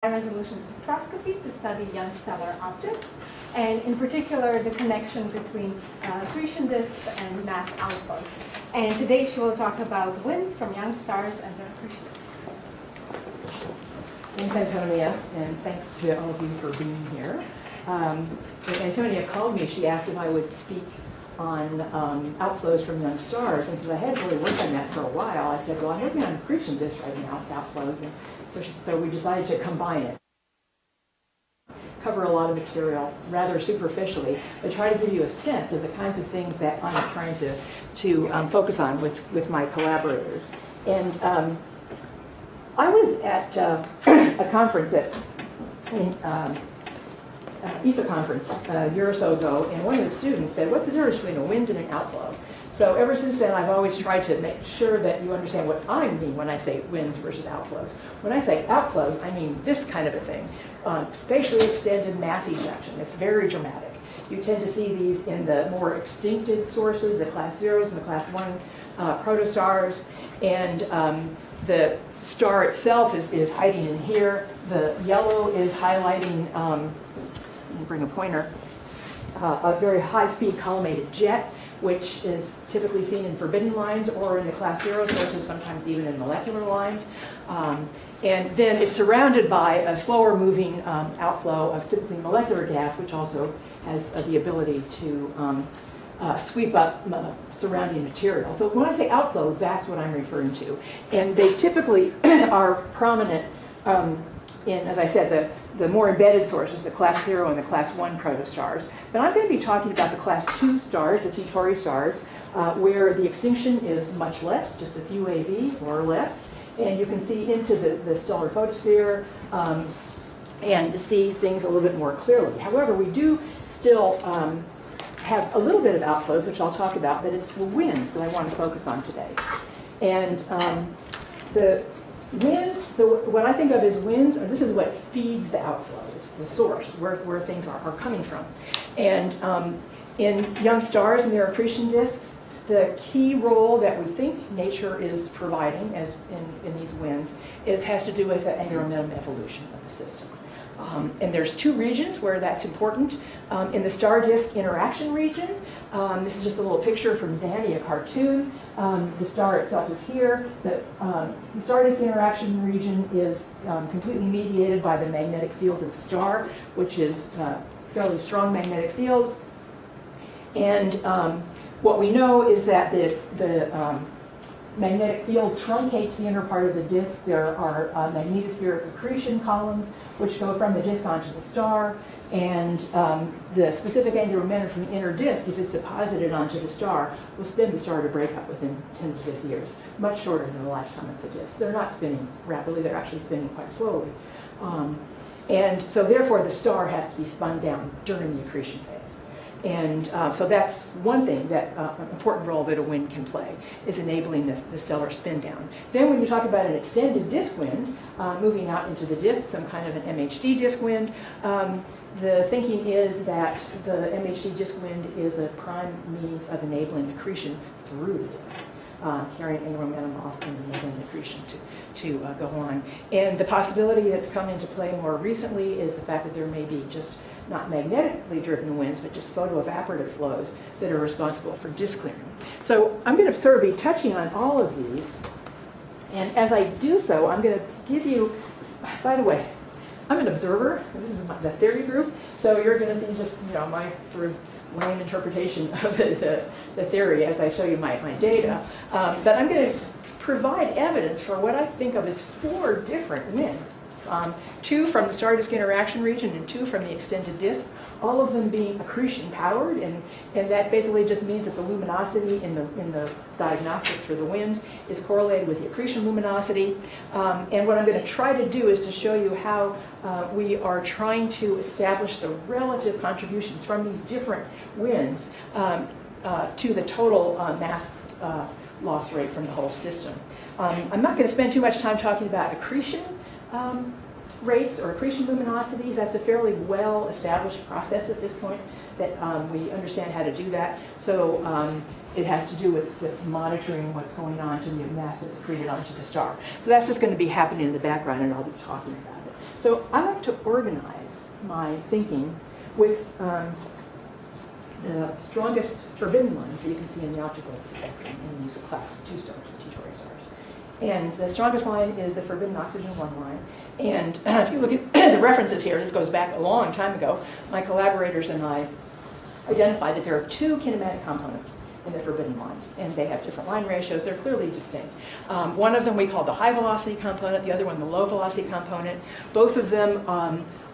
high-resolution spectroscopy to study young stellar objects, and in particular the connection between accretion disks and mass outflows. And today she will talk about winds from young stars and their accretion disks. Thanks, Antonia, and thanks to all of you for being here. When Antonia called me, she asked if I would speak on outflows from young stars, and since I hadn't really worked on that for a while, I said, well, I'm working on accretion disks right now, outflows, and so we decided to combine it. Cover a lot of material rather superficially, but try to give you a sense of the kinds of things that I'm trying to focus on with my collaborators. And I was at a conference ESA conference a year or so ago, and one of the students said, what's the difference between a wind and an outflow? So ever since then, I've always tried to make sure that you understand what I mean when I say winds versus outflows. When I say outflows, I mean this kind of a thing, spatially extended mass ejection. It's very dramatic. You tend to see these in the more extincted sources, the class zeros and the class 1 protostars, and the star itself is hiding in here. The yellow is highlighting, let me bring a pointer, a very high-speed collimated jet, which is typically seen in forbidden lines or in the class 0 sources, sometimes even in molecular lines. And then it's surrounded by a slower moving outflow of typically molecular gas, which also has the ability to sweep up surrounding material. So when I say outflow, that's what I'm referring to. And they typically are prominent in, as I said, the more embedded sources, the class 0 and the class 1 protostars. But I'm going to be talking about the class 2 stars, the T-Tauri stars, where the extinction is much less, just a few AV, more or less. And you can see into the stellar photosphere and see things a little bit more clearly. However, we do still have a little bit of outflows, which I'll talk about, but it's the winds that I want to focus on today. And the winds, what I think of as winds, this is what feeds the outflow. It's the source, where things are coming from. And in young stars and their accretion disks, the key role that we think nature is providing as in these winds has to do with the angular momentum evolution of the system. And there's two regions where that's important. In the star-disk interaction region, this is just a little picture from Zanny, a cartoon. The star itself is here. The star-disk interaction region is completely mediated by the magnetic field of the star, which is a fairly strong magnetic field. And what we know is that the magnetic field truncates the inner part of the disk. There are magnetospheric accretion columns which go from the disk onto the star, and the specific angular momentum from the inner disk, if it's deposited onto the star, will spin the star to break up within 10 to 50 years, much shorter than the lifetime of the disk. They're not spinning rapidly, they're actually spinning quite slowly. And so therefore the star has to be spun down during the accretion phase. And so that's one thing that an important role that a wind can play, is enabling the stellar spin down. Then when you talk about an extended disk wind, moving out into the disk, some kind of an MHD disk wind, the thinking is that the MHD disk wind is a prime means of enabling accretion through the disk. Carrying angular momentum off and enabling accretion to go on. And the possibility that's come into play more recently is the fact that there may be just not magnetically driven winds, but just photoevaporative flows that are responsible for disk clearing. So I'm going to sort of be touching on all of these. And as I do so, I'm going to give you, by the way, I'm an observer. This is the theory group. So you're going to see just, my sort of lame interpretation of the theory as I show you my data. But I'm going to provide evidence for what I think of as 4 different winds. 2 from the star-disk interaction region and 2 from the extended disk, all of them being accretion powered, and that basically just means that the luminosity in the diagnostics for the wind is correlated with the accretion luminosity. And what I'm going to try to do is to show you how we are trying to establish the relative contributions from these different winds to the total mass loss rate from the whole system. I'm not going to spend too much time talking about accretion rates or accretion luminosities. That's a fairly well-established process at this point that we understand how to do that. So it has to do with monitoring what's going on to the mass that's accreted onto the star. So that's just going to be happening in the background, and I'll be talking about it. So I like to organize my thinking with the strongest forbidden lines that you can see in the optical spectrum in these class 2 stars, T-Tauri stars. And the strongest line is the forbidden oxygen 1 line. And if you look at the references here, this goes back a long time ago, my collaborators and I identified that there are 2 kinematic components in the forbidden lines, and they have different line ratios. They're clearly distinct. One of them we call the high velocity component, the other one the low velocity component. Both of them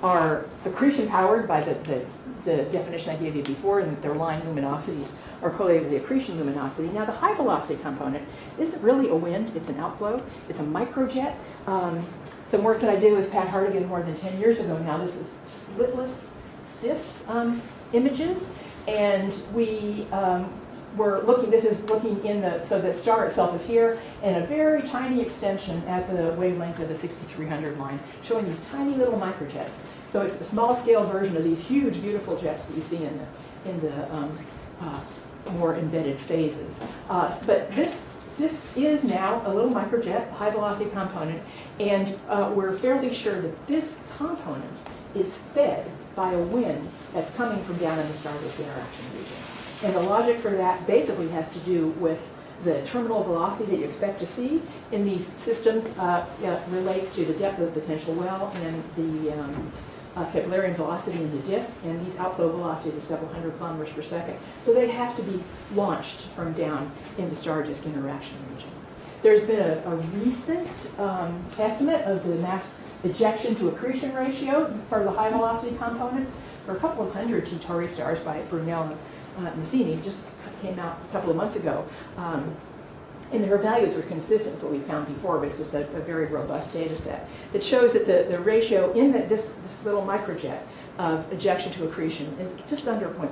are accretion powered by the definition I gave you before, and that their line luminosities are correlated with the accretion luminosity. Now the high velocity component isn't really a wind, it's an outflow, it's a microjet. Some work that I did with Pat Hartigan more than 10 years ago now, this is slitless STIS images, and we we're looking, this is looking in the, so the star itself is here, and a very tiny extension at the wavelength of the 6300 line, showing these tiny little microjets. So it's the small scale version of these huge, beautiful jets that you see in the more embedded phases. But this is now a little microjet, high velocity component, and we're fairly sure that this component is fed by a wind that's coming from down in the star-disk interaction region. And the logic for that basically has to do with the terminal velocity that you expect to see in these systems relates to the depth of the potential well and the Keplerian velocity in the disk, and these outflow velocities are several hundred kilometers per second. So they have to be launched from down in the star-disk interaction region. There's been a recent estimate of the mass ejection to accretion ratio for the high velocity components for a couple of hundred T-Tauri stars by Brunel and Massini, just came out a couple of months ago. And their values are consistent with what we found before, but it's just a very robust data set that shows that the ratio in this little microjet of ejection to accretion is just under 0.1.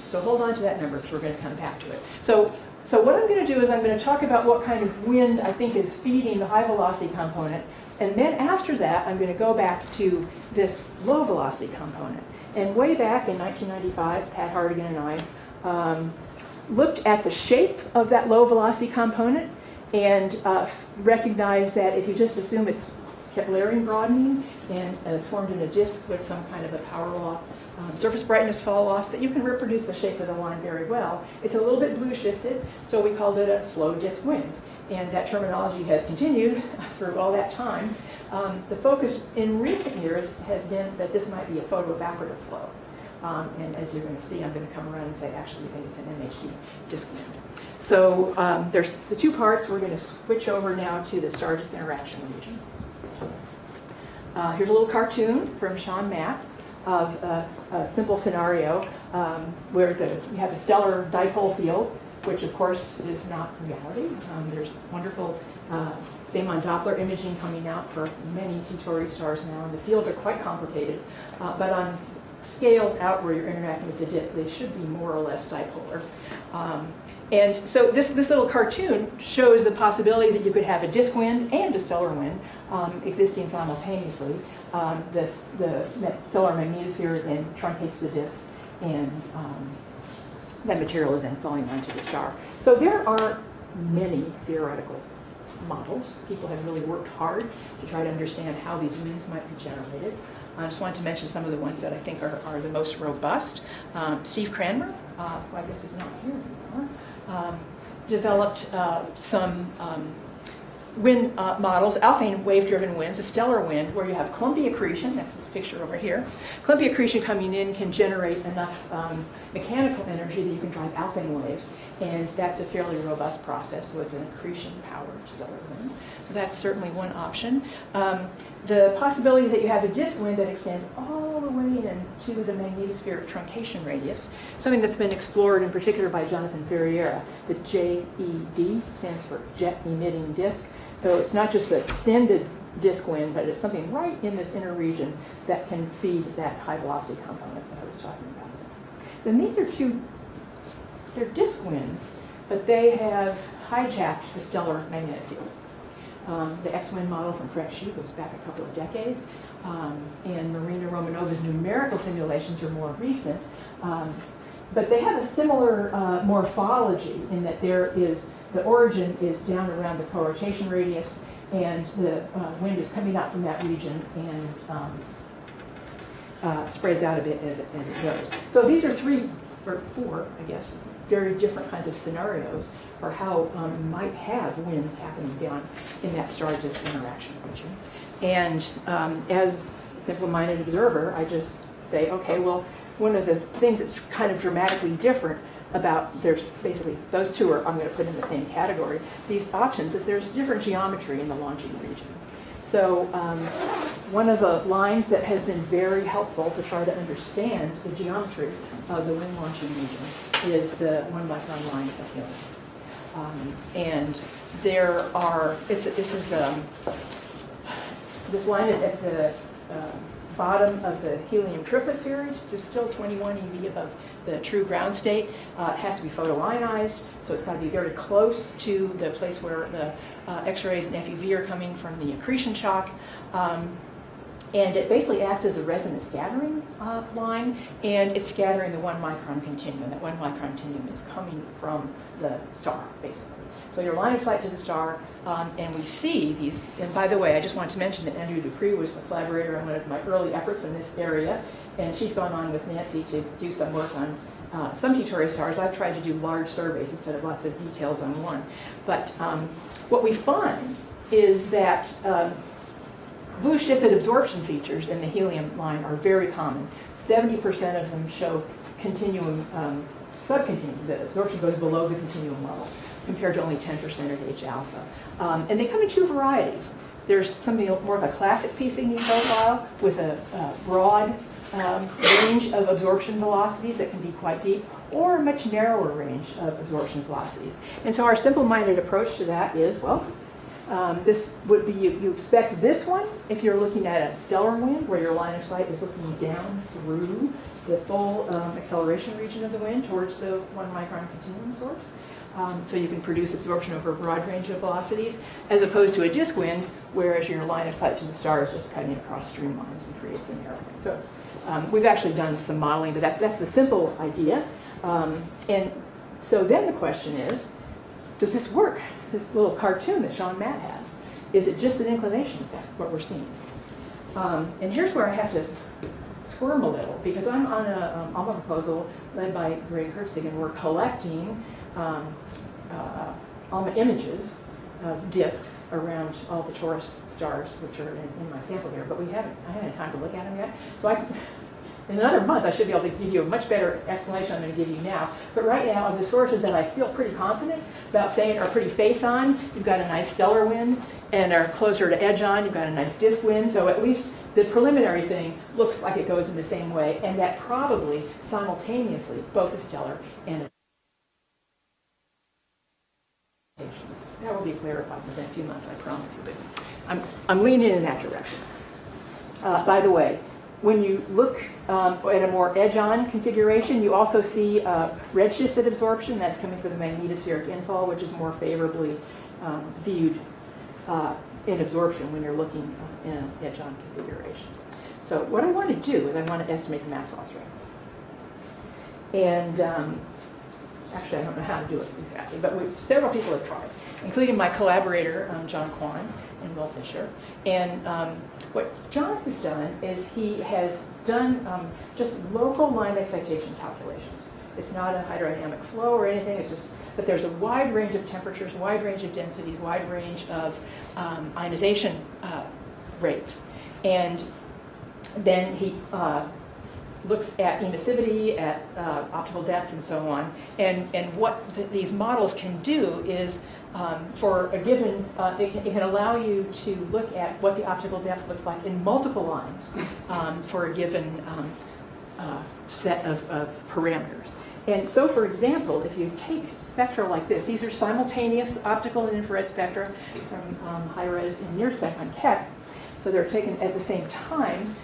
So hold on to that number because we're going to come back to it. So what I'm going to do is I'm going to talk about what kind of wind I think is feeding the high velocity component, and then after that I'm going to go back to this low velocity component. And way back in 1995, Pat Hartigan and I looked at the shape of that low velocity component and recognized that if you just assume it's Keplerian broadening and it's formed in a disk with some kind of a power law surface brightness fall off, that you can reproduce the shape of the line very well. It's a little bit blue shifted, so we called it a slow disk wind. And that terminology has continued through all that time. The focus in recent years has been that this might be a photoevaporative flow. And as you're going to see, I'm going to come around and say, actually, we think it's an MHD disk wind. So there's the 2 parts. We're going to switch over now to the star-disk interaction region. Here's a little cartoon from Sean Matt of a simple scenario where you have a stellar dipole field, which of course is not reality. There's wonderful Zeeman Doppler imaging coming out for many T-Tauri stars now, and the fields are quite complicated. But on scales out where you're interacting with the disk, they should be more or less dipolar. And so this little cartoon shows the possibility that you could have a disk wind and a stellar wind existing simultaneously. The stellar magnetosphere then truncates the disk, and that material is then falling onto the star. So there are many theoretical models. People have really worked hard to try to understand how these winds might be generated. I just wanted to mention some of the ones that I think are the most robust. Steve Cranmer, who I guess is not here anymore, developed some wind models, Alfvén wave-driven winds, a stellar wind, where you have Columbia accretion, that's this picture over here. Columbia accretion coming in can generate enough mechanical energy that you can drive Alfvén waves, and that's a fairly robust process, so it's an accretion-powered stellar wind. So that's certainly one option. The possibility that you have a disk wind that extends all the way into the magnetospheric truncation radius, something that's been explored in particular by Jonathan Ferriera. The JED stands for jet emitting disk. So it's not just an extended disk wind, but it's something right in this inner region that can feed that high velocity component that I was talking about. Then these are they're disk winds, but they have hijacked the stellar magnetic field. The X-wind model from Frank Hsu goes back a couple of decades, and Marina Romanova's numerical simulations are more recent. But they have a similar morphology in that the origin is down around the co-rotation radius, and the wind is coming out from that region and spreads out a bit as it goes. So these are 3 or 4, I guess, very different kinds of scenarios for how you might have winds happening down in that star-disk interaction region. And as a simple-minded observer, I just say, okay, well, one of the things that's kind of dramatically different about, there's basically, those 2 are, I'm going to put in the same category, these options, is there's different geometry in the launching region. So one of the lines that has been very helpful to try to understand the geometry of the wind launching region is the 1 micron line of Helium. And there are, this line is at the bottom of the helium triplet series. It's still 21 eV above the true ground state. It has to be photoionized, so it's got to be very close to the place where the X-rays and FUV are coming from the accretion shock. And it basically acts as a resonance scattering line, and it's scattering the 1 micron continuum. That 1 micron continuum is coming from the star, basically. So your line of sight to the star, and we see these, and by the way, I just wanted to mention that Andrew Dupree was a collaborator on one of my early efforts in this area, and she's gone on with Nancy to do some work on some T-Tauri stars. I've tried to do large surveys instead of lots of details on one. But what we find is that blue shifted absorption features in the helium line are very common. 70% of them show continuum, subcontinuum. The absorption goes below the continuum level, compared to only 10% at H alpha. And they come in 2 varieties. There's something more of a classic PCD profile with a broad range of absorption velocities that can be quite deep, or a much narrower range of absorption velocities. And so our simple-minded approach to that is, well, this would be, you expect this one if you're looking at a stellar wind where your line of sight is looking down through the full acceleration region of the wind towards the 1 micron continuum source. So you can produce absorption over a broad range of velocities, as opposed to a disk wind, whereas your line of sight to the star is just cutting across streamlines and creates an airplane. So we've actually done some modeling, but that's the simple idea. And so then the question is, does this work? This little cartoon that Sean Matt has, is it just an inclination effect, what we're seeing? And here's where I have to squirm a little, because I'm on a ALMA proposal led by Greg Herzig, and we're collecting ALMA images of disks around all the Taurus stars, which are in my sample here, but I haven't had time to look at them yet. So in another month, I should be able to give you a much better explanation I'm going to give you now. But right now, of the sources that I feel pretty confident about saying are pretty face-on, you've got a nice stellar wind, and are closer to edge-on, you've got a nice disk wind. So at least the preliminary thing looks like it goes in the same way, and that probably simultaneously both a stellar and a that will be clarified within a few months, I promise you. But I'm leaning in that direction. By the way, when you look at a more edge-on configuration, you also see redshifted absorption. That's coming from the magnetospheric infall, which is more favorably viewed in absorption when you're looking in an edge-on configuration. So what I want to do is I want to estimate the mass loss rates. And actually, I don't know how to do it exactly, but several people have tried, including my collaborator, John Kwan and Will Fisher. And what John has done is he has done just local line excitation calculations. It's not a hydrodynamic flow or anything, it's just that there's a wide range of temperatures, wide range of densities, wide range of ionization rates. And then he looks at emissivity, at optical depth, and so on. And what these models can do is, for a given, it can allow you to look at what the optical depth looks like in multiple lines for a given set of parameters. And so, for example, if you take spectra like this, these are simultaneous optical and infrared spectra from high-res and near-spec on Keck. So they're taken at the same time.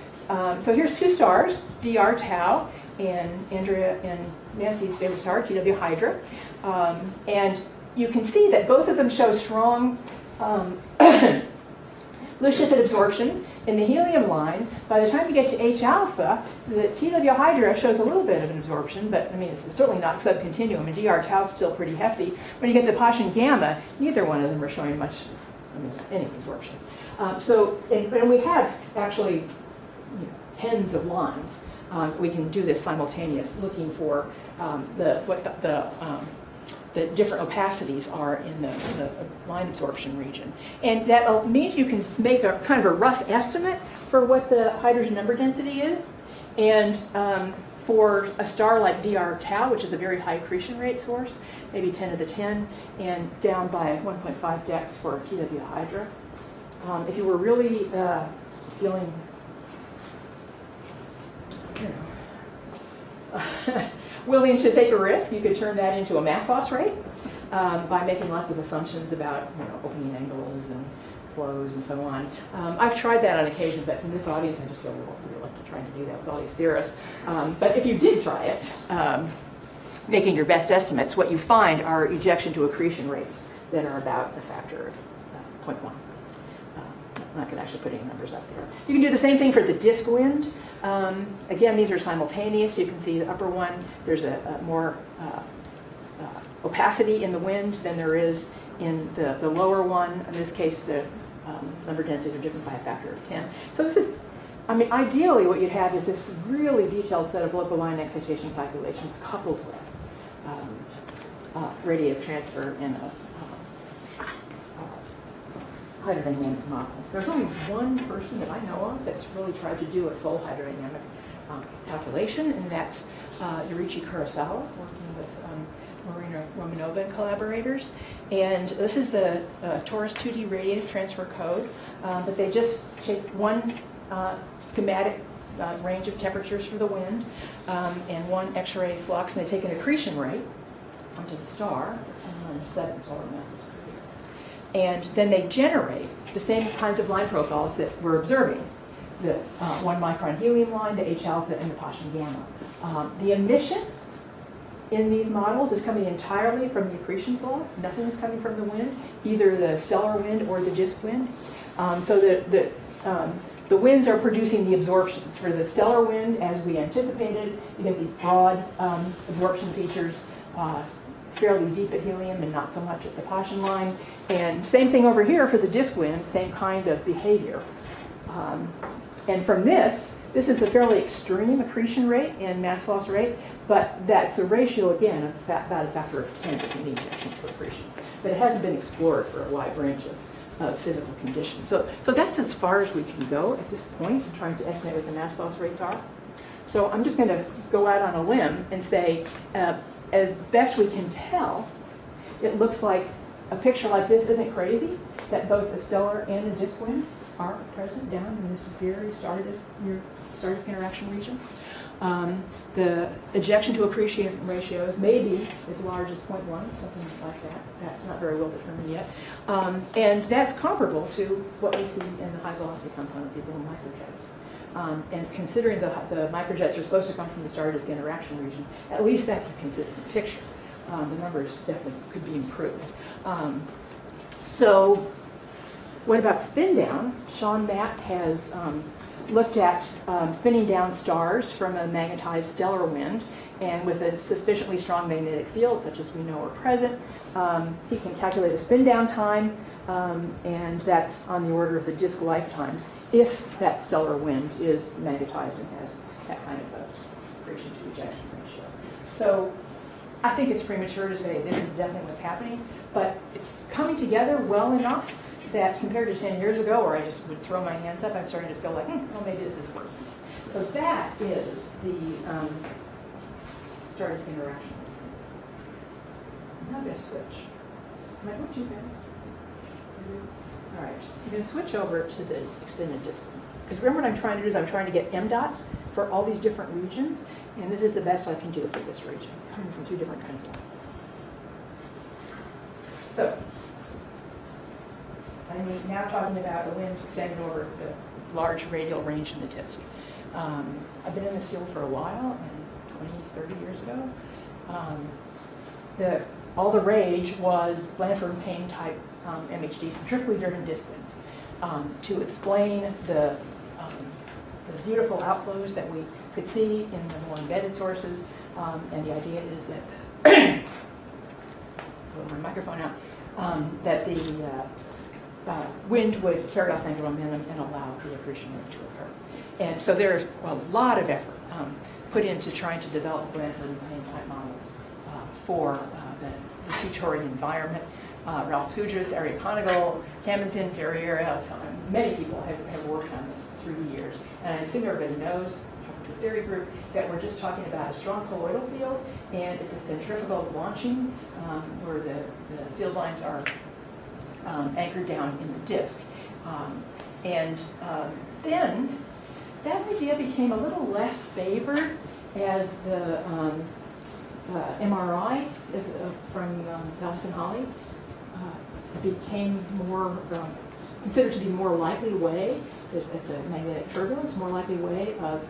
So here's 2 stars, DR Tau, and Andrea and Nancy's favorite star, TW Hydra. And you can see that both of them show strong blue shifted absorption in the helium line. By the time you get to H alpha, the TW Hydra shows a little bit of an absorption, but I mean, it's certainly not subcontinuum, and DR Tau is still pretty hefty. When you get to Paschen gamma, neither one of them are showing much I mean, any absorption. And we have actually tens of lines. We can do this simultaneous, looking for the different opacities are in the line absorption region. And that means you can make a kind of a rough estimate for what the hydrogen number density is. And for a star like Dr tau, which is a very high accretion rate source, maybe 10 to the 10, and down by 1.5 dex for TW Hydra. If you were really feeling, willing to take a risk, you could turn that into a mass loss rate by making lots of assumptions about opening angles and flows and so on. I've tried that on occasion, but in this audience, I just feel a little reluctant trying to do that with all these theorists. But if you did try it, making your best estimates, what you find are ejection to accretion rates that are about a factor of 0.1. I'm not going to actually put any numbers up there. You can do the same thing for the disk wind. Again, these are simultaneous. You can see the upper one, there's a more opacity in the wind than there is in the lower one. In this case, the number densities are different by a factor of 10. So this is, ideally what you'd have is this really detailed set of local line excitation calculations coupled with radiative transfer in a hydrodynamic model. There's only one person that I know of that's really tried to do a full hydrodynamic calculation, and that's Yurichi Kurosawa, working with Marina Romanova and collaborators. And this is the Torus 2D radiative transfer code, but they just take one schematic range of temperatures for the wind and one X-ray flux, and they take an accretion rate onto the star and run 7 solar masses per year. And then they generate the same kinds of line profiles that we're observing, the 1 micron helium line, the H alpha, and the Paschen gamma. The emission in these models is coming entirely from the accretion flow. Nothing is coming from the wind, either the stellar wind or the disk wind. So the winds are producing the absorptions. For the stellar wind, as we anticipated, you get these broad absorption features, fairly deep at helium and not so much at the Paschen line. And same thing over here for the disk wind, same kind of behavior. And from this is a fairly extreme accretion rate and mass loss rate, but that's a ratio, again, of about a factor of 10 between the ejections for accretion. But it hasn't been explored for a wide range of physical conditions. So that's as far as we can go at this point in trying to estimate what the mass loss rates are. So I'm just going to go out on a limb and say, as best we can tell, it looks like a picture like this isn't crazy, that both the stellar and the disk wind are present down in this very star-disk interaction region. The ejection to accretion ratios may be as large as 0.1, something like that. That's not very well determined yet. And that's comparable to what we see in the high velocity component, these little microjets. And considering the microjets are supposed to come from the star-disk interaction region, at least that's a consistent picture. The numbers definitely could be improved. So what about spin down? Sean Matt has looked at spinning down stars from a magnetized stellar wind, and with a sufficiently strong magnetic field, such as we know are present, he can calculate a spin down time, and that's on the order of the disk lifetimes if that stellar wind is magnetized and has that kind of a accretion to ejection ratio. So I think it's premature to say this is definitely what's happening, but it's coming together well enough that compared to 10 years ago, where I just would throw my hands up, I'm starting to feel like, well, maybe this is working. So that is the stardust interaction. Now I'm going to switch. Am I going too fast? All right, I'm going to switch over to the extended distance. Because remember what I'm trying to do is I'm trying to get MDOTs for all these different regions, and this is the best I can do for this region, coming from 2 different kinds of lines. So, I'm now talking about the wind extending over the large radial range in the disk. I've been in this field for a while, and 20, 30 years ago, all the rage was Blanford and Payne type MHD, centrifugally driven disk winds, to explain the beautiful outflows that we could see in the more embedded sources. And the idea is that, put my microphone out, that the wind would carry off angular momentum and allow the accretion rate to occur. And so there's a lot of effort put into trying to develop Bradford-Lane type models for the T-Tauri environment. Ralph Pujas, Ari Ponigal, Kamazin, Ferreira, many people have worked on this through the years. And I assume everybody knows, talking to a theory group, that we're just talking about a strong colloidal field, and it's a centrifugal launching where the field lines are anchored down in the disk. Then that idea became a little less favored as the MRI from Elvis and Holly became more considered to be more likely way. It's a magnetic turbulence, more likely way of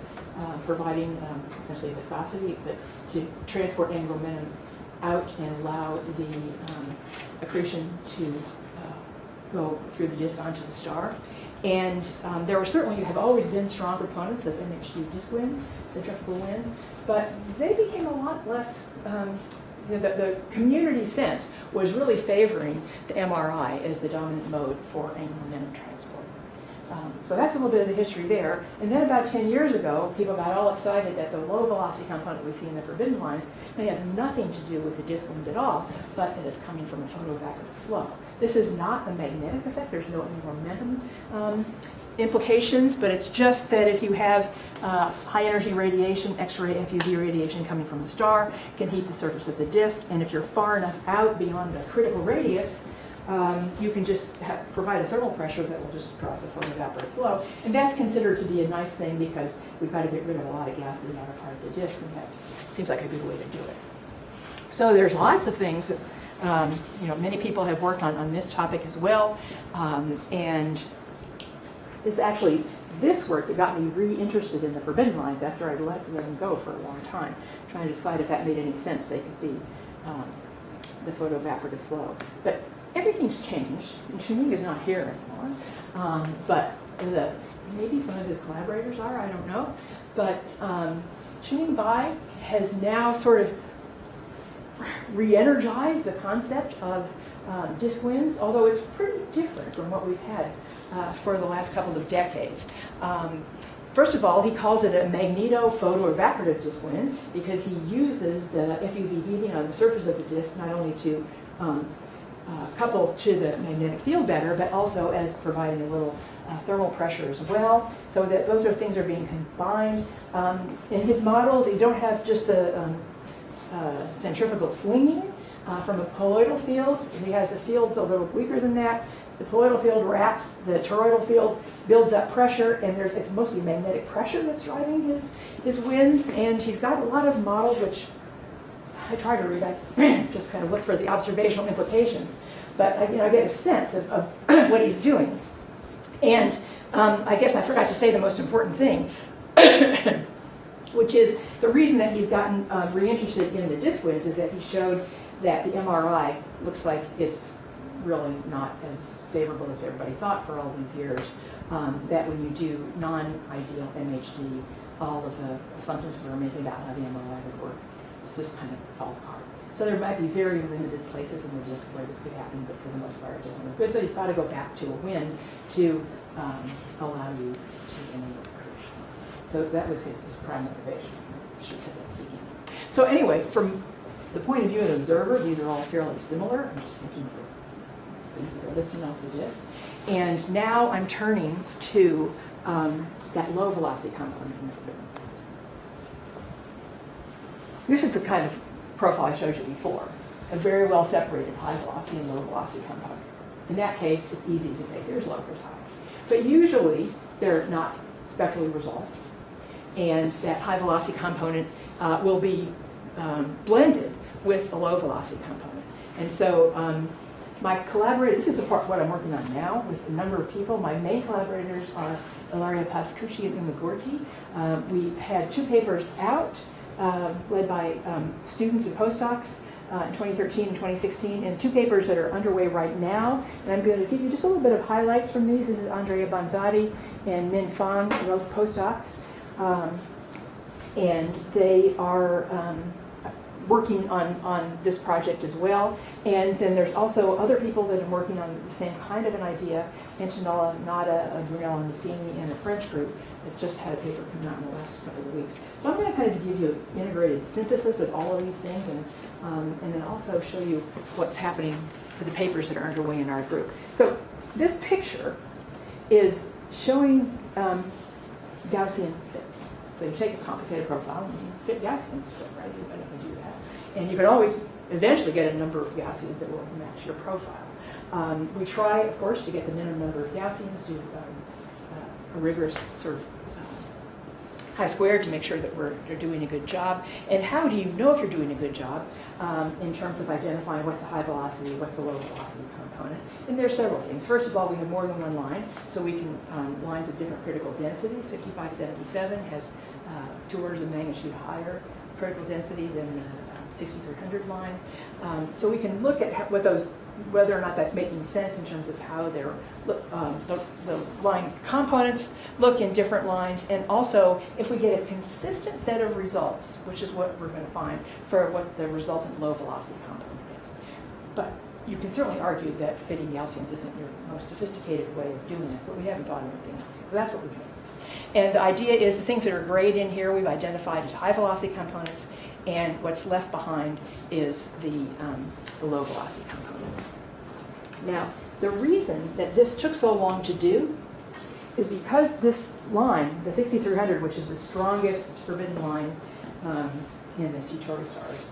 providing essentially viscosity, but to transport angular momentum out and allow the accretion to go through the disk onto the star. And there are certainly have always been strong proponents of MHD disk winds, centrifugal winds, but they became a lot less. The community sense was really favoring the MRI as the dominant mode for angular momentum transport. So that's a little bit of the history there. And then about 10 years ago, people got all excited that the low velocity component we see in the forbidden lines may have nothing to do with the disk wind at all, but that it's coming from a photoevaporative flow. This is not a magnetic effect. There's no angular momentum implications, but it's just that if you have high energy radiation, X-ray, FUV radiation coming from the star, it can heat the surface of the disk, and if you're far enough out beyond the critical radius, you can just provide a thermal pressure that will just drop the photoevaporative flow, and that's considered to be a nice thing because we've got to get rid of a lot of gas in the outer part of the disk, and that seems like a good way to do it. So there's lots of things that many people have worked on this topic as well, and it's actually this work that got me re-interested in the forbidden lines after I let them go for a long time, trying to decide if that made any sense they could be the photoevaporative flow. But everything's changed. Chunning is not here anymore, but maybe some of his collaborators are, I don't know. But Chunning Bai has now sort of re-energized the concept of disk winds, although it's pretty different from what we've had for the last couple of decades. First of all, he calls it a magneto-photoevaporative disk wind because he uses the FUV heating on the surface of the disk not only to couple to the magnetic field better, but also as providing a little thermal pressure as well, so that those things are being combined. In his models, you don't have just the centrifugal flinging from a colloidal field. He has the fields a little weaker than that. The colloidal field wraps, the toroidal field builds up pressure, and it's mostly magnetic pressure that's driving his winds. And he's got a lot of models, which I try to read. I just kind of look for the observational implications. But I get a sense of what he's doing. And I guess I forgot to say the most important thing, which is the reason that he's gotten reinterested in the disk winds is that he showed that the MRI looks like it's really not as favorable as everybody thought for all these years. That when you do non-ideal MHD, all of the assumptions we were making about how the MRI would work just kind of fall apart. So there might be very limited places in the disk where this could happen, but for the most part it doesn't look good. So you've got to go back to a wind to allow you to enable accretion. So that was his prime motivation. I should have said that at the beginning. So anyway, from the point of view of the observer, these are all fairly similar. I'm just looking for things that are lifting off the disk. And now I'm turning to that low velocity component in the forbidden lines. This is the kind of profile I showed you before, a very well separated high velocity and low velocity component. In that case, it's easy to say here's low, here's high. But usually they're not spectrally resolved, and that high velocity component will be blended with a low velocity component. And so my collaborator, this is the part what I'm working on now with a number of people. My main collaborators are Ilaria Pascucci and Uma Gorty. We've had 2 papers out led by students and postdocs in 2013 and 2016, and 2 papers that are underway right now. And I'm going to give you just a little bit of highlights from these. This is Andrea Bonzati and Min Fang, both postdocs. And they are working on this project as well. And then there's also other people that are working on the same kind of an idea. Antonella, Nada, Brunel, and Lucini, and a French group that's just had a paper come out in the last couple of weeks. So I'm going to kind of give you an integrated synthesis of all of these things, and then also show you what's happening for the papers that are underway in our group. So this picture is showing Gaussian fits. So you take a complicated profile and you fit Gaussians to it, right? You can do that. And you can always eventually get a number of Gaussians that will match your profile. We try, of course, to get the minimum number of Gaussians, do a rigorous sort of chi-squared to make sure that we're doing a good job. And how do you know if you're doing a good job in terms of identifying what's a high velocity, what's a low velocity component? And there's several things. First of all, we have more than one line, so we can, lines of different critical densities. 5577 has 2 orders of magnitude higher critical density than the 6300 line. So we can look at what those, whether or not that's making sense in terms of how their the line components look in different lines, and also if we get a consistent set of results, which is what we're going to find for what the resultant low velocity component is. But you can certainly argue that fitting Gaussians isn't your most sophisticated way of doing this, but we haven't thought of anything else. So that's what we're doing. And the idea is the things that are grayed in here we've identified as high velocity components, and what's left behind is the low velocity component. Now, the reason that this took so long to do is because this line, the 6300, which is the strongest forbidden line in the T-Tauri stars,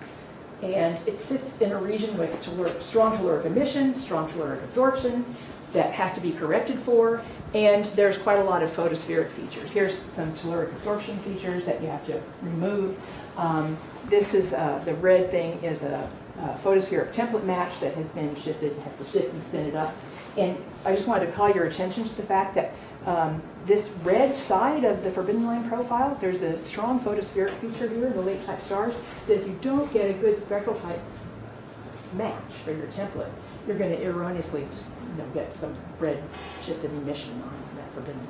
and it sits in a region with strong telluric emission, strong telluric absorption that has to be corrected for, and there's quite a lot of photospheric features. Here's some telluric absorption features that you have to remove. This is, the red thing is a photospheric template match that has been shifted. You have to shift and spin it up. And I just wanted to call your attention to the fact that this red side of the forbidden line profile, there's a strong photospheric feature here in the late type stars that if you don't get a good spectral type match for your template, you're going to erroneously get some red shifted emission on that forbidden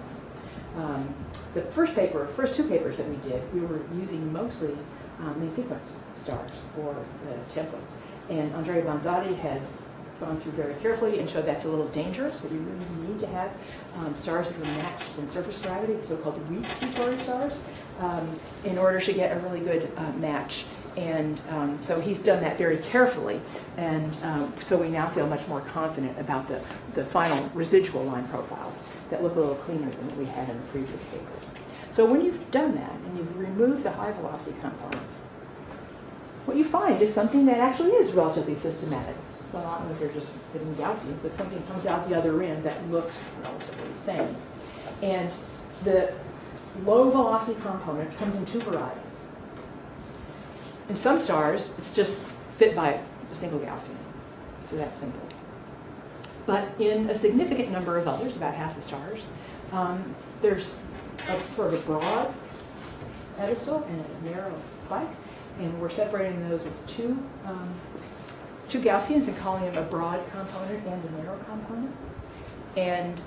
line. The first two papers that we did, we were using mostly main sequence stars for the templates. And Andrea Banzotti has gone through very carefully and showed that's a little dangerous, that you really need to have stars that are matched in surface gravity, the so-called weak T-Tauri stars, in order to get a really good match. And so he's done that very carefully, and so we now feel much more confident about the final residual line profiles that look a little cleaner than what we had in the previous paper. So when you've done that and you've removed the high velocity components, what you find is something that actually is relatively systematic. It's not that they're just hidden Gaussians, but something comes out the other end that looks relatively the same. And the low velocity component comes in two varieties. In some stars, it's just fit by a single Gaussian, so that's simple. But in a significant number of others, about half the stars, there's a sort of a broad pedestal and a narrow spike, and we're separating those with two Gaussians and calling them a broad component and a narrow component. And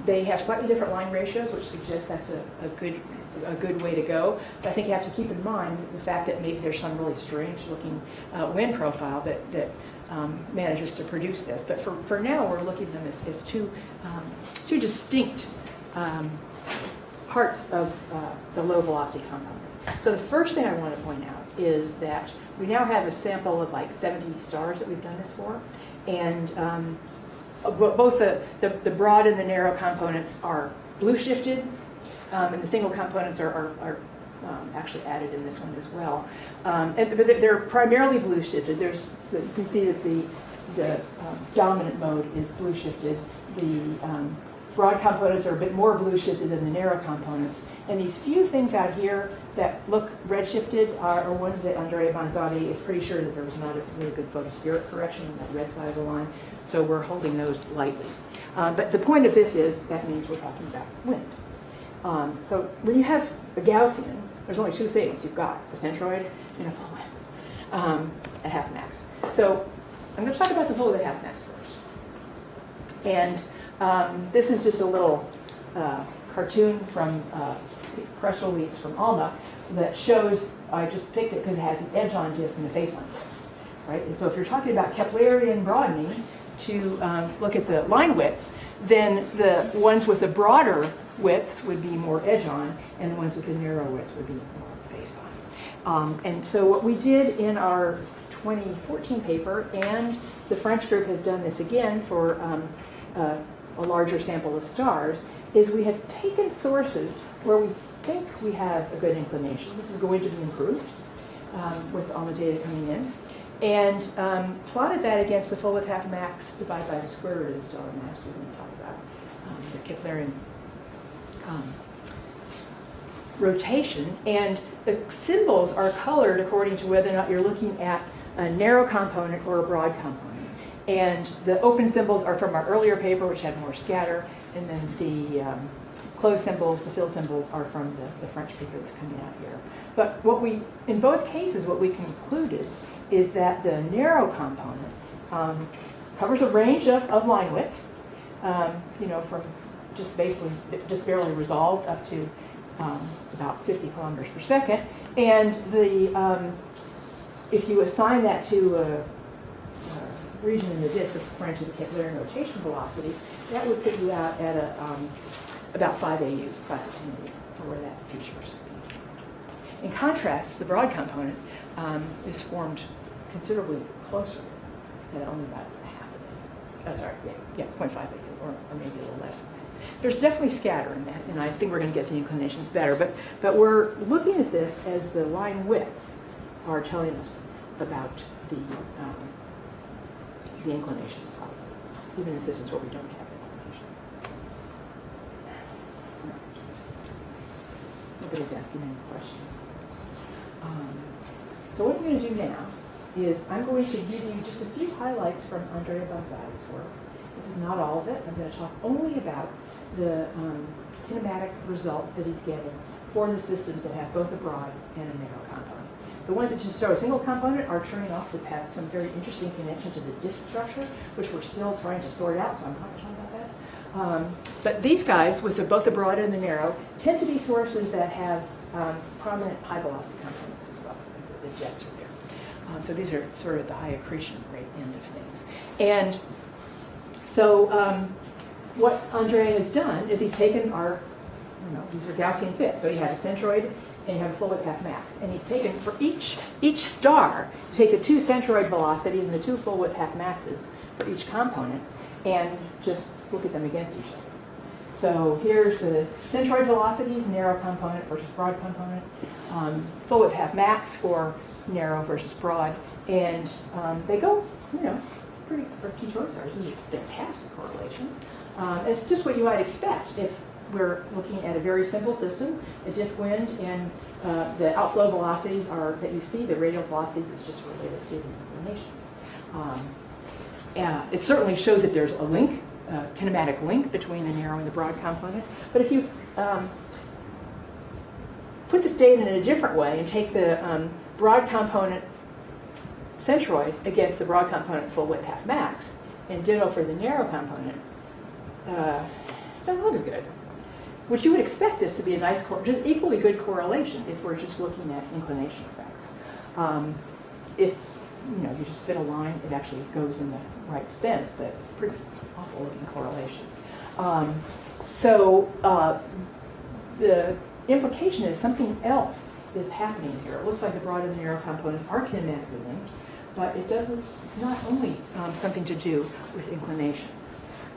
they have slightly different line ratios, which suggests that's a good way to go. But I think you have to keep in mind the fact that maybe there's some really strange looking wind profile that manages to produce this. But for now, we're looking at them as two distinct parts of the low velocity component. So the first thing I want to point out is that we now have a sample of like 70 stars that we've done this for, and both the broad and the narrow components are blue shifted, and the single components are actually added in this one as well. But they're primarily blue shifted. You can see that the dominant mode is blue shifted. The broad components are a bit more blue shifted than the narrow components. And these few things out here that look red shifted are ones that Andrea Banzotti is pretty sure that there was not a really good photospheric correction on that red side of the line. So we're holding those lightly. But the point of this is that means we're talking about wind. So when you have a Gaussian, there's only two things. You've got a centroid and a full wind at half max. So I'm going to talk about the full at half max first. And this is just a little cartoon from press release from ALMA, that shows, I just picked it because it has an edge-on disk and a face-on disk, right? And so if you're talking about Keplerian broadening to look at the line widths, then the ones with the broader widths would be more edge-on, and the ones with the narrow widths would be more face-on. And so what we did in our 2014 paper, and the French group has done this again for a larger sample of stars, is we have taken sources where we think we have a good inclination. This is going to be improved with all the data coming in. And plotted that against the full width half max divided by the square root of the stellar mass. We're going to talk about the Keplerian rotation. And the symbols are colored according to whether or not you're looking at a narrow component or a broad component. And the open symbols are from our earlier paper, which had more scatter. And then the closed symbols, the filled symbols, are from the French paper that's coming out here. But in both cases, what we concluded is that the narrow component covers a range of line widths, from just barely resolved up to about 50 kilometers per second. And if you assign that to a region in the disk with a branch of the Keplerian rotation velocities, that would put you out at about 5 AU, 5 to 10 AU, for where that features. In contrast, the broad component is formed considerably closer, at only about half of it. 0.5 AU, or maybe a little less than that. There's definitely scatter in that, and I think we're going to get the inclinations better. But we're looking at this as the line widths are telling us about the inclination probabilities, even in systems where we don't have inclination. Nobody's asking any questions. So what I'm going to do now is I'm going to give you just a few highlights from Andrea Bonzai's work. This is not all of it. I'm going to talk only about the kinematic results that he's getting for the systems that have both a broad and a narrow component. The ones that just show a single component are turning off to have some very interesting connection to the disk structure, which we're still trying to sort out, so I'm not talking about that. But these guys, with both the broad and the narrow, tend to be sources that have prominent high velocity components as well. The jets are there. So these are sort of the high accretion rate end of things. And so what Andrea has done is he's taken these are Gaussian fits. So you have a centroid and you have a full width half max. And he's taken, for each star, you take the two centroid velocities and the two full width half maxes for each component and just look at them against each other. So here's the centroid velocities, narrow component versus broad component, full width half max for narrow versus broad, and they go, pretty, for key choice stars, this is a fantastic correlation. It's just what you might expect if we're looking at a very simple system, a disk wind, and the outflow velocities that you see, the radial velocities, is just related to the inclination. It certainly shows that there's a link, kinematic link between the narrow and the broad component. But if you put this data in a different way and take the broad component centroid against the broad component full width half max, and ditto for the narrow component, doesn't look as good. Which you would expect this to be a nice, just equally good correlation if we're just looking at inclination effects. If you just fit a line, it actually goes in the right sense, but it's a pretty awful looking correlation. The implication is something else is happening here. It looks like the broad and the narrow components are kinematically linked, but it's not only something to do with inclination.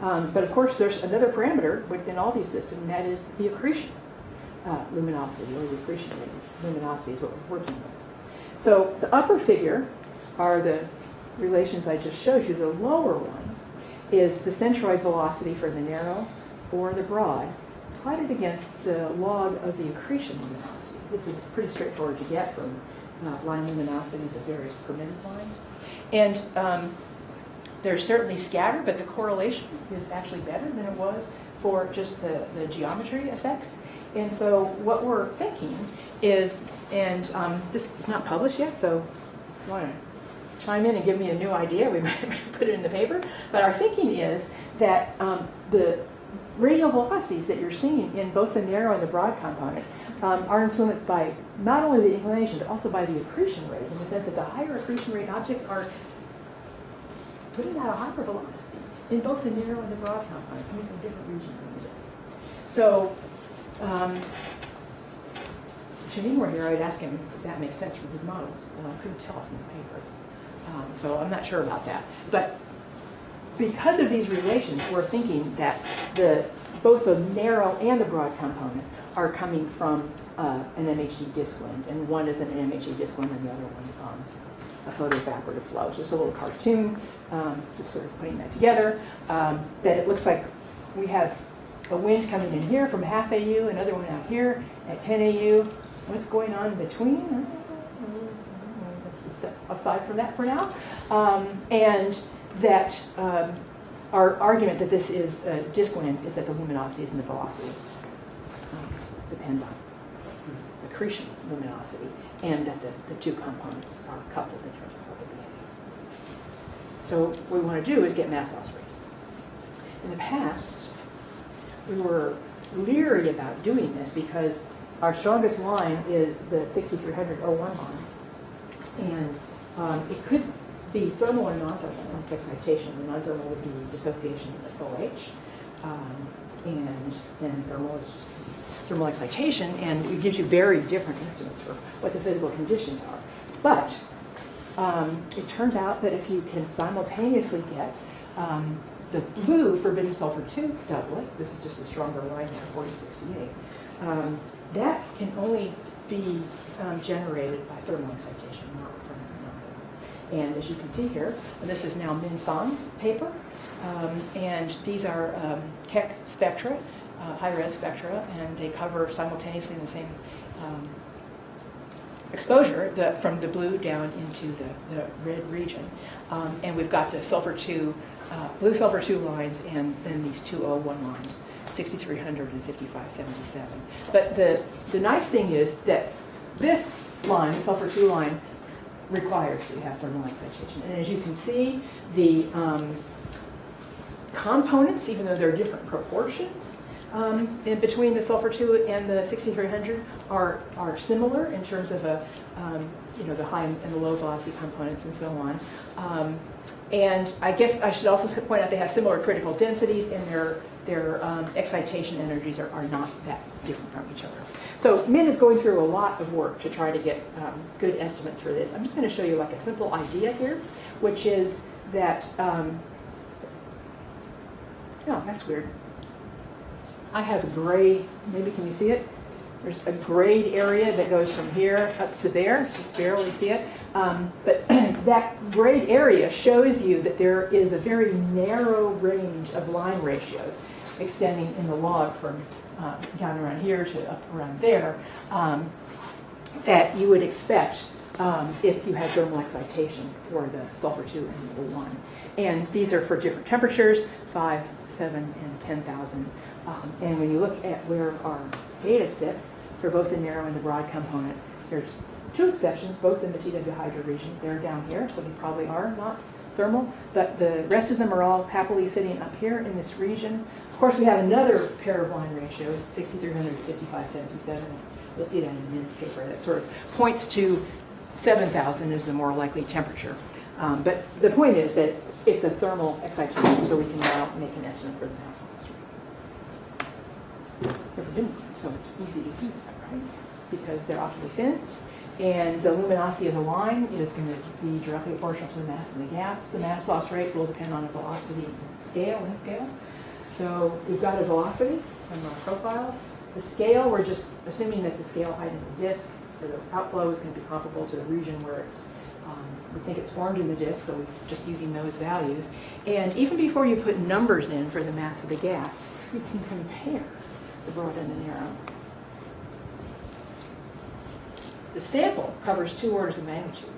But of course, there's another parameter within all these systems, and that is the accretion luminosity, or the accretion luminosity is what we're working with. So the upper figure are the relations I just showed you. The lower one is the centroid velocity for the narrow or the broad, plotted against the log of the accretion luminosity. This is pretty straightforward to get from line luminosities of various permitted lines. And there's certainly scatter, but the correlation is actually better than it was for just the geometry effects. And so what we're thinking is, and this is not published yet, so if you want to chime in and give me a new idea, we might put it in the paper. But our thinking is that the radial velocities that you're seeing in both the narrow and the broad component are influenced by not only the inclination, but also by the accretion rate, in the sense that the higher accretion rate objects are putting out a hypervelocity in both the narrow and the broad component, coming from different regions of the disk. So, Shanine were here, I'd ask him if that makes sense from his models. I couldn't tell from the paper. So I'm not sure about that. But because of these relations, we're thinking that both the narrow and the broad component are coming from an MHD disk wind, and one is an MHD disk wind and the other one a photoevaporative flow. It's just a little cartoon, just sort of putting that together, that it looks like we have a wind coming in here from half AU, another one out here at 10 AU. What's going on in between? Let's just step aside from that for now. And that our argument that this is a disk wind is that the luminosities and the velocities depend on accretion luminosity, and that the two components are coupled in terms of what they're behaving. So what we want to do is get mass loss rates. In the past, we were leery about doing this because our strongest line is the 6300-01 line, and it could be thermal and non-thermal in its excitation. The non-thermal would be dissociation with OH, and then thermal is just thermal excitation, and it gives you very different estimates for what the physical conditions are. But it turns out that if you can simultaneously get the blue forbidden sulfur 2 doublet, this is just the stronger line here, 4068, that can only be generated by thermal excitation, not from non-thermal. And as you can see here, and this is now Min Fang's paper, and these are Keck spectra, high-res spectra, and they cover simultaneously in the same exposure from the blue down into the red region. And we've got the sulfur 2, blue sulfur 2 lines, and then these 201 lines, 6300 and 5577. But the nice thing is that this line, sulfur 2 line, requires that you have thermal excitation. And as you can see, the components, even though they're different proportions, in between the sulfur 2 and the 6300 are similar in terms of the high and the low velocity components and so on. And I guess I should also point out they have similar critical densities, and their excitation energies are not that different from each other. So Min is going through a lot of work to try to get good estimates for this. I'm just going to show you like a simple idea here, which is that, that's weird. I have a gray, maybe can you see it? There's a grayed area that goes from here up to there, just barely see it. But that grayed area shows you that there is a very narrow range of line ratios extending in the log from down around here to up around there that you would expect if you had thermal excitation for the sulfur 2 and the 1. And these are for different temperatures, 5, 7, and 10,000. And when you look at where our data sit for both the narrow and the broad component, there's two exceptions, both in the TW hydro region. They're down here, so they probably are not thermal, but the rest of them are all happily sitting up here in this region. Of course, we have another pair of line ratios, 6300 to 5577. You'll see that in Min's paper. That sort of points to 7,000 is the more likely temperature. But the point is that it's a thermal excitation, so we can now make an estimate for the mass loss rate. Never been one, so it's easy to do that, right? Because they're awfully thin, and the luminosity of the line is going to be directly proportional to the mass of the gas. The mass loss rate will depend on the velocity scale and scale. So we've got a velocity from our profiles. The scale, we're just assuming that the scale height of the disk for the outflow is going to be comparable to the region where it's we think it's formed in the disk, so we're just using those values. And even before you put numbers in for the mass of the gas, you can compare the broad and the narrow. The sample covers 2 orders of magnitude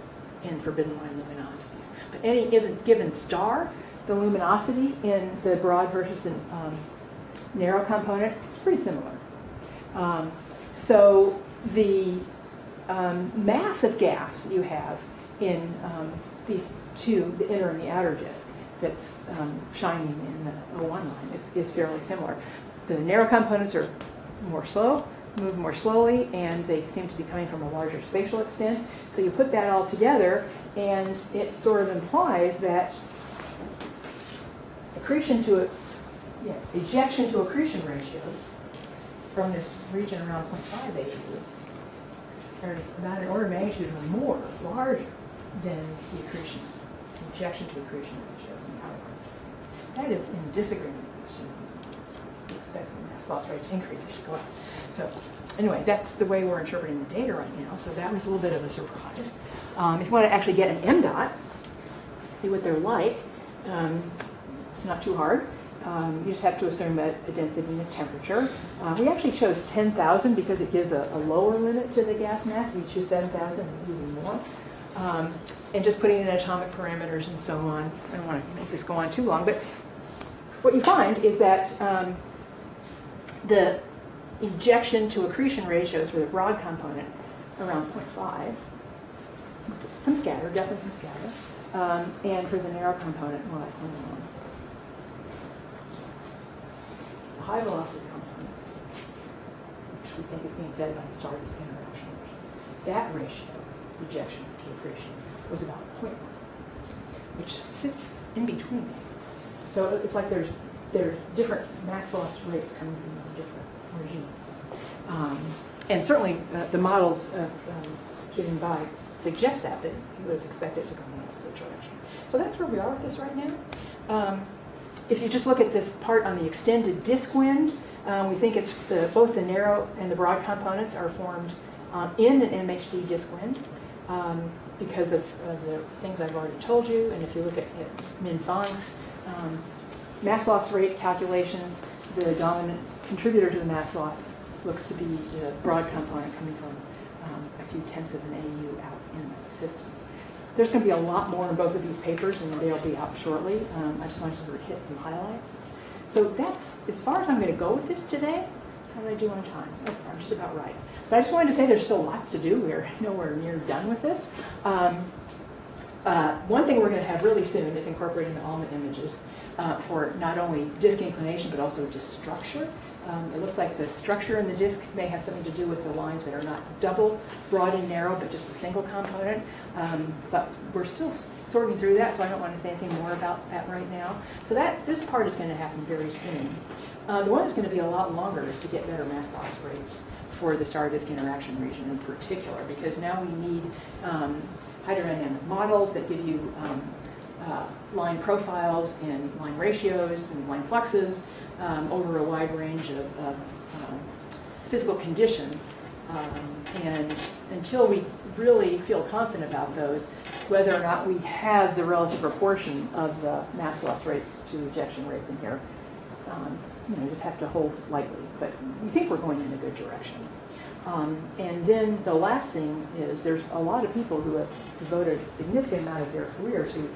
in forbidden line luminosities. But any given star, the luminosity in the broad versus the narrow component is pretty similar. So the mass of gas you have in these two, the inner and the outer disk, that's shining in the O1 line is fairly similar. The narrow components are move more slowly, and they seem to be coming from a larger spatial extent. So you put that all together, and it sort of implies that ejection to accretion ratios from this region around 0.5 AU are about an order of magnitude or more larger than the ejection to accretion ratios in power particles. That is in disagreement with students. He expects the mass loss rate to increase as you go up. So anyway, that's the way we're interpreting the data right now. So that was a little bit of a surprise. If you want to actually get an MDOT, see what they're like, it's not too hard. You just have to assume a density and a temperature. We actually chose 10,000 because it gives a lower limit to the gas mass. If you choose 7,000, even more. And just putting in atomic parameters and so on. I don't want to make this go on too long, but what you find is that the ejection to accretion ratios for the broad component around 0.5, some scatter, definitely some scatter, and for the narrow component, more like 0.1. The high velocity component, which we think is being fed by the star-disk interaction, that ratio, ejection to accretion, was about 0.1, which sits in between. So it's like there's different mass loss rates coming from different regimes. And certainly the models of getting by suggest that you would have expected it to go in the opposite direction. So that's where we are with this right now. If you just look at this part on the extended disk wind, we think it's both the narrow and the broad components are formed in an MHD disk wind because of the things I've already told you. And if you look at Min-Fang's mass loss rate calculations, the dominant contributor to the mass loss looks to be the broad component coming from a few tenths of an AU out in the system. There's going to be a lot more in both of these papers, and they'll be out shortly. I just wanted to sort of hit some highlights. So that's as far as I'm going to go with this today. How did I do on time? Oh, I'm just about right. But I just wanted to say there's still lots to do. We're nowhere near done with this. One thing we're going to have really soon is incorporating the Alma images for not only disk inclination, but also disk structure. It looks like the structure in the disk may have something to do with the lines that are not double, broad and narrow, but just a single component. But we're still sorting through that, so I don't want to say anything more about that right now. So this part is going to happen very soon. The one that's going to be a lot longer is to get better mass loss rates for the star-disk interaction region in particular, because now we need hydrodynamic models that give you line profiles and line ratios and line fluxes over a wide range of physical conditions. And until we really feel confident about those, whether or not we have the relative proportion of the mass loss rates to ejection rates in here, you just have to hold lightly. But we think we're going in a good direction. And then the last thing is there's a lot of people who have devoted a significant amount of their career to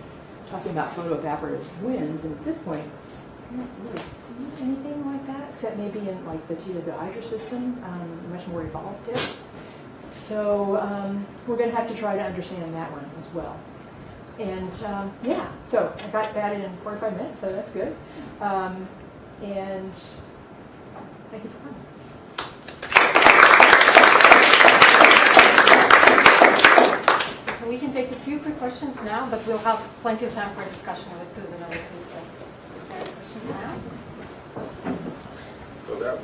talking about photoevaporative winds, and at this point, I don't really see anything like that, except maybe in like the Tita Hydra system, much more evolved disks. So we're going to have to try to understand that one as well. And yeah, so I got that in 45 minutes, so that's good. And thank you for coming. So we can take a few quick questions now, but we'll have plenty of time for discussion with Suzan and with Lisa. Is there a question now? So that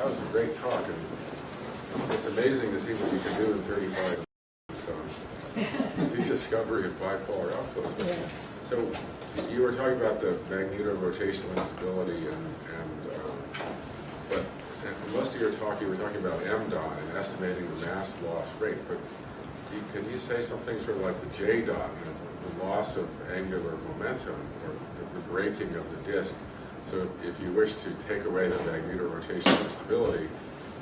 was a great talk, and it's amazing to see what you can do in 35 minutes. The discovery of bipolar outflows. Yeah. So you were talking about the magneto-rotational instability, but in most of your talk you were talking about MDOT and estimating the mass loss rate. But can you say something sort of like the J dot, the loss of angular momentum, or the breaking of the disk? So if you wish to take away the magneto-rotational instability,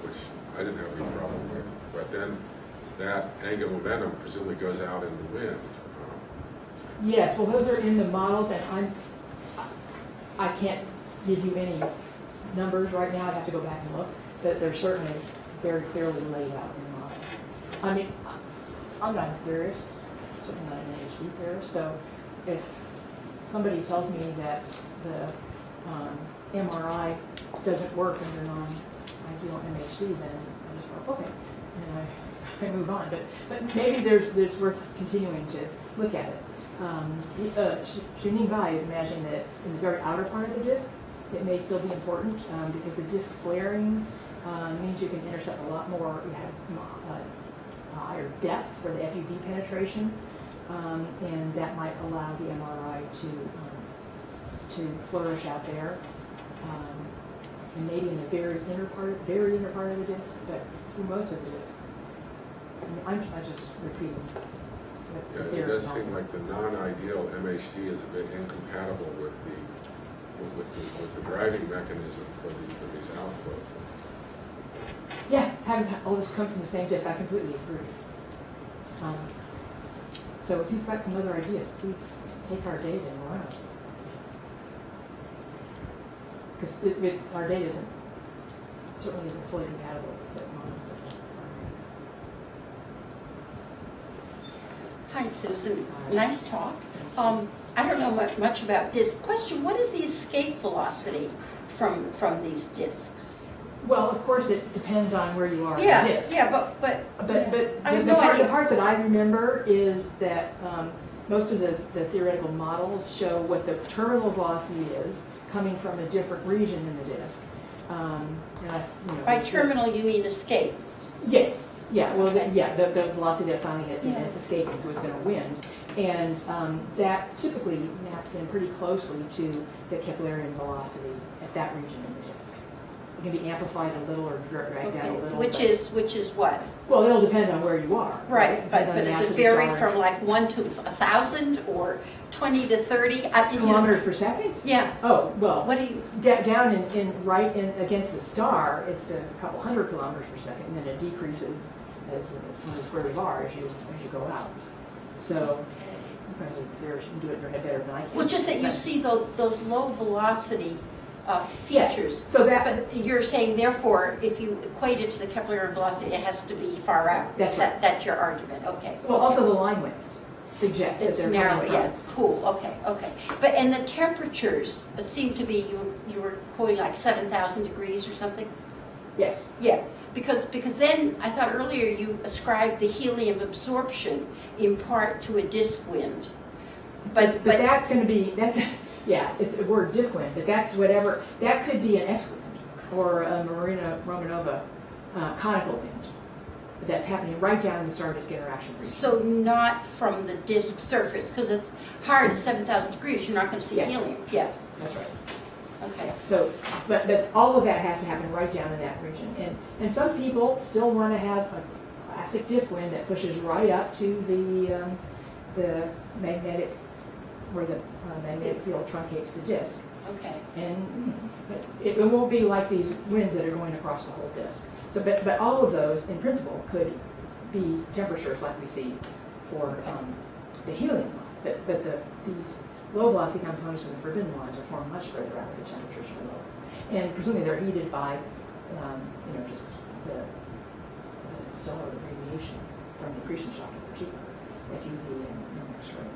which I didn't have any problem with, but then that angular momentum presumably goes out in the wind. Yes, well, those are in the models, and I can't give you any numbers right now. I'd have to go back and look, but they're certainly very clearly laid out in the model. I mean, I'm not a theorist, certainly not an AHD theorist, so if somebody tells me that the MRI doesn't work under non-ideal MHD, then I just go, okay, and I move on. But maybe there's worth continuing to look at it. Shuning Bai is imagining that in the very outer part of the disk, it may still be important because the disk flaring means you can intercept a lot more. You have higher depth for the FUV penetration, and that might allow the MRI to flourish out there, and maybe in the very inner part of the disk, but through most of the disk. I mean, I'm just repeating. Yeah, it does seem like the non-ideal MHD is a bit incompatible with the driving mechanism for these outflows. Yeah, having all this come from the same disk, I completely agree. So if you've got some other ideas, please take our data and run it. Because our data certainly isn't fully compatible with the models. Hi, Susan. Nice talk. I don't know much about disks. Question, what is the escape velocity from these disks? Well, of course, it depends on where you are Yeah, in the disk. yeah, but I have the no part, idea. the part that I remember is that most of the theoretical models show what the terminal velocity is coming from a different region in the disk. By terminal, you mean escape? Yes. Yeah. Well, Okay. the velocity that finally gets in, Yeah. it's escaping, so it's in a wind, and that typically maps in pretty closely to the Keplerian velocity at that region in the disk. It can be amplified a little or dragged Okay, out a little. which is what? Well, it'll depend on where you are. Right, Depends but on the does mass it of the vary star. from like 1 to 1,000 or 20 to 30? Kilometers per second? Yeah. Oh, well, What do you? down in against the star, it's a couple hundred kilometers per second, and then it decreases as the square root of r as you go out. So, you probably can do it in your head better than I can. Well, just that you But- see those low velocity features. So that, But you're saying, therefore, if you equate it to the Keplerian velocity, it has to be far out. That's right. That's your argument. Okay. well, also the line widths suggest that It's they're narrow. coming Yeah, from. it's cool. Okay. But and the temperatures seem to be you were quoting like 7,000 degrees or something. Yes. Yeah. Because then I thought earlier you ascribed the helium absorption in part to a disk wind. But that's going to be, yeah, it's a word disk wind, but that's whatever, that could be an X wind or a Marina Romanova conical wind. That's happening right down in the star-disk interaction region. so not from the disk surface, because it's hard at 7,000 degrees. You're not going to see Yes. helium. Yeah. That's right. Okay. So, but all of that has to happen right down in that region. And some people still want to have a classic disk wind that pushes right up to the magnetic, where the magnetic field truncates the disk. Okay. And it won't be like these winds that are going across the whole disk. So, but all of those, in principle, could be temperatures like we see for the helium. But these low velocity components in the forbidden lines are formed much further out where the temperatures are low. And presumably they're heated by, just the stellar radiation from the accretion shock in particular, FUV and X-ray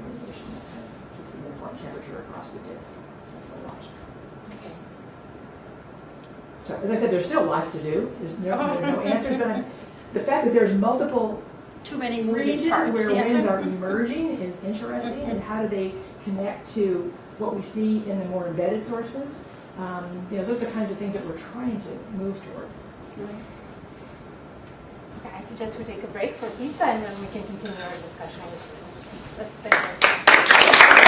radiation that kind of keeps the uniform temperature across the disk. That's the logic. Okay. So, as I said, there's still lots to do. There's no answers, but the fact that there's multiple Too many moving regions parts. where Yeah. winds are emerging is interesting, and how do they connect to what we see in the more embedded sources? Those are kinds of things that we're trying to move toward. Okay, I suggest we take a break for pizza and then we can continue our discussion. Let's stay here.